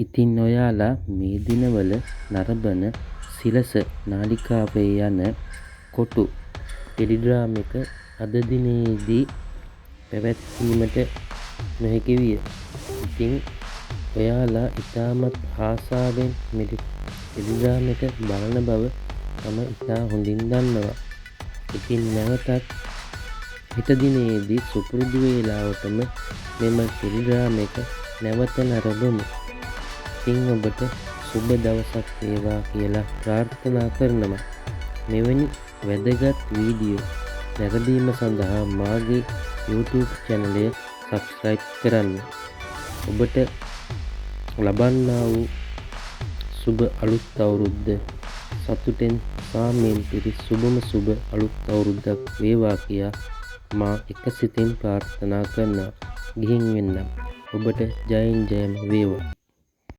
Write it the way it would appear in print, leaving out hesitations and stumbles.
ඉතින් ඔයාලා මේ දිනවල නරඹන සිරස නාලිකාවේ යන කොටු ටෙලිග්‍රෑම් එක අද දිනේදී පැවැත්වීමට නොහැකි විය. ඉතින් ඔයාලා ඉතාමත් ආසාවෙන් මේ ටෙලිග්‍රෑම් එක බලන බව මම ඉතා හොඳින් දන්නවා. ඉතින් නැවතත් හෙට දිනේදී සුපුරුදු වේලාවටම මෙම ටෙලිග්‍රෑම් එක නැවත නරඹමු. ඉතින් ඔබට සුබ දවසක් වේවා කියලා ප්‍රාර්ථනා කරනවා. මෙවැනි වැදගත් වීඩියෝ නැරඹීම සඳහා මාගේ YouTube channel එක subscribe කරන්න. ඔබට ලබන්නා වූ සුබ අලුත් අවුරුද්ද සතුටෙන් සාමයෙන් පිරි සුබම සුබ අලුත් අවුරුද්දක් වේවා කියා මා එකසිතින් ප්‍රාර්ථනා කරනවා. ගිහින් එන්නම්. ඔබට ජයෙන් ජයම වේවා.